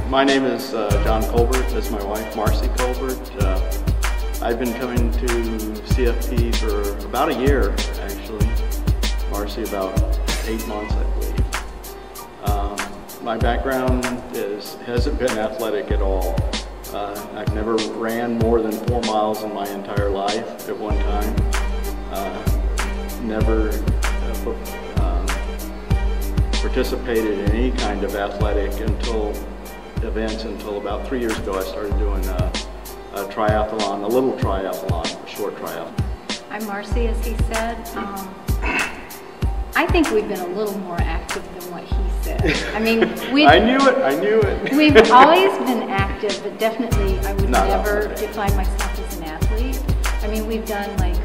My name is John Colbert. That's my wife, Marcy Colbert. I've been coming to CFP for about a year, actually. Marcy about 8 months, I believe. My background hasn't been athletic at all. I've never ran more than 4 miles in my entire life at one time. Never participated in any kind of athletic events until about 3 years ago. I started doing a triathlon, a little triathlon, a short triathlon. I'm Marcy, as he said. I think we've been a little more active than what he said. I mean, I knew it. We've always been active, but definitely I would never define myself as an athlete. I mean, we've done like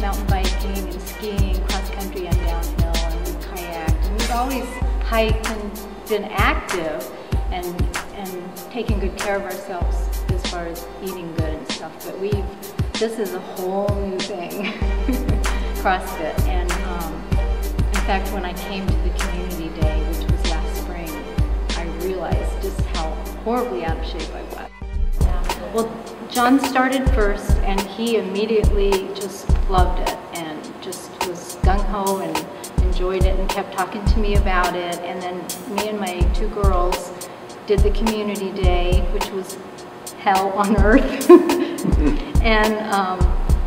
mountain biking and skiing, cross country and downhill, and we've kayaked, and we've always hiked and been active and taking good care of ourselves as far as eating good and stuff. But this is a whole new thing, CrossFit. And in fact, when I came to the community day, which was last spring, I realized just how horribly out of shape I was. Yeah. Well, John started first, and he immediately just loved it and just was gung-ho and enjoyed it and kept talking to me about it. And then me and my 2 girls did the community day, which was hell on earth. And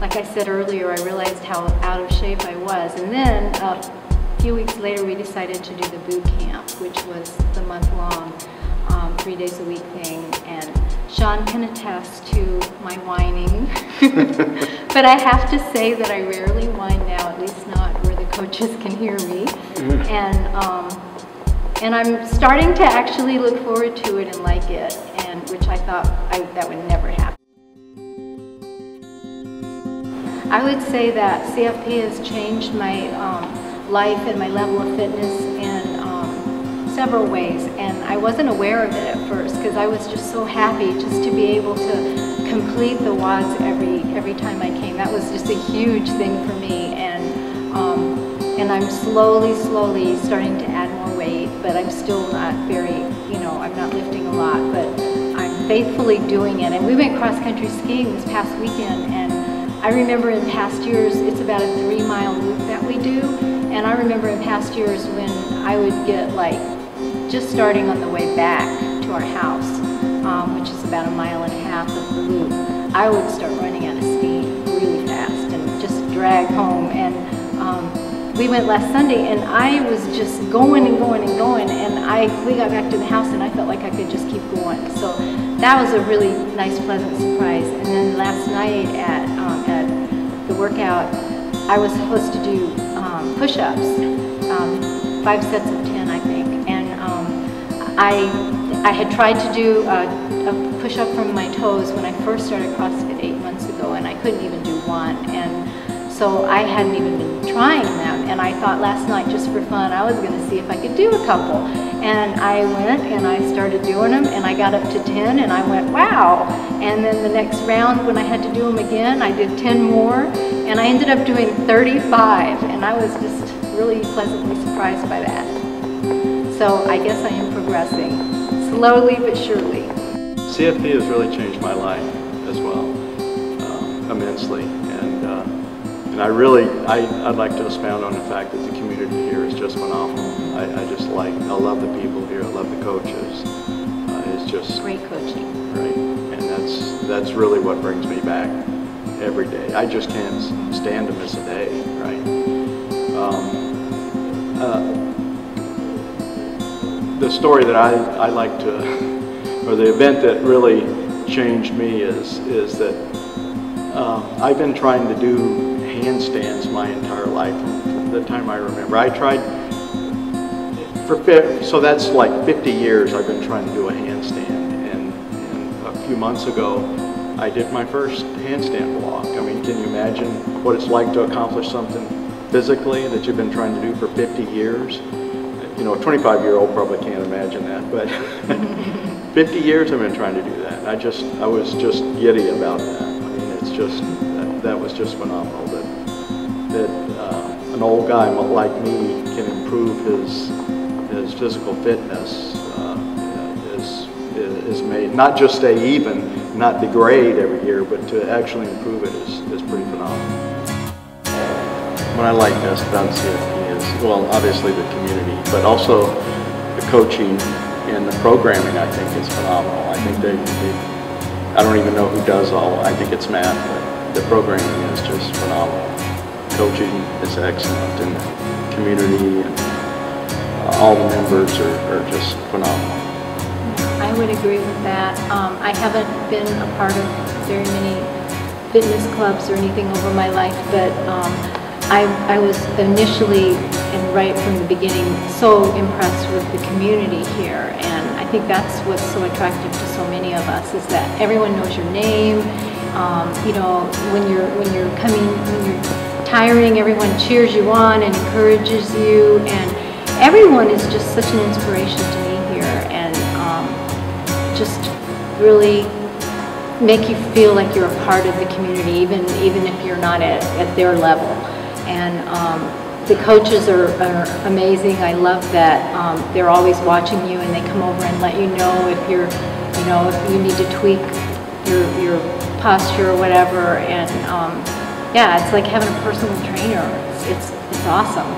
like I said earlier, I realized how out of shape I was. And then a few weeks later, we decided to do the boot camp, which was the month-long, 3 days a week thing. And Sean can attest to my whining. But I have to say that I rarely whine now, at least not where the coaches can hear me. And I'm starting to actually look forward to it and like it, and which I thought that would never happen. I would say that CFP has changed my life and my level of fitness in several ways, and I wasn't aware of it at first because I was just so happy just to be able to complete the WODs every time I came. That was just a huge thing for me, and I'm slowly starting to add more weight, but I'm still not very, I'm not lifting a lot, but I'm faithfully doing it. And we went cross-country skiing this past weekend, and I remember in past years, it's about a 3-mile loop that we do, and I remember in past years when I would get just starting on the way back to our house, which is about 1.5 miles of the loop, I would start running out of steam really fast and just drag home. And we went last Sunday, and I was just going and going and going, and we got back to the house, and I felt like I could just keep going. So that was a really nice, pleasant surprise. And then last night at the workout, I was supposed to do push-ups, 5 sets of 10, I think. And I had tried to do a push-up from my toes when I first started CrossFit 8 months ago, and I couldn't even do one. And so I hadn't even been trying them, and I thought last night, just for fun, I was going to see if I could do a couple. And I went and I started doing them, and I got up to 10, and I went, wow. And then the next round, when I had to do them again, I did 10 more, and I ended up doing 35, and I was just really pleasantly surprised by that. So I guess I am progressing, slowly but surely. CFP has really changed my life as well, immensely. And I'd like to expound on the fact that the community here is just phenomenal. I love the people here, I love the coaches. It's just great coaching. Right, and that's really what brings me back every day. I just can't stand to miss a day, right? The story that I like to, or the event that really changed me is that I've been trying to do handstands my entire life from the time I remember. I tried so that's like 50 years I've been trying to do a handstand, and a few months ago I did my first handstand walk. I mean, can you imagine what it's like to accomplish something physically that you've been trying to do for 50 years? A 25-year-old probably can't imagine that, but 50 years I've been trying to do that. I was just giddy about that. I mean, it's just, that was just phenomenal that an old guy like me can improve his physical fitness amazing. Not just stay even, not degrade every year, but to actually improve it is pretty phenomenal. What I like best about CFP is, well, obviously the community, but also the coaching and the programming. I think is phenomenal. I think I don't even know who does all. I think it's Matt, but the programming is just phenomenal. Coaching is excellent, and the community and all the members are just phenomenal. I would agree with that. I haven't been a part of very many fitness clubs or anything over my life, but I was initially and right from the beginning so impressed with the community here, and I think that's what's so attractive to so many of us is that everyone knows your name. You know, when you're tiring, everyone cheers you on and encourages you, and everyone is just such an inspiration to me here, and just really make you feel like you're a part of the community, even if you're not at their level. And the coaches are amazing. I love that they're always watching you, and they come over and let you know if if you need to tweak your posture or whatever. And yeah, it's like having a personal trainer. It's awesome.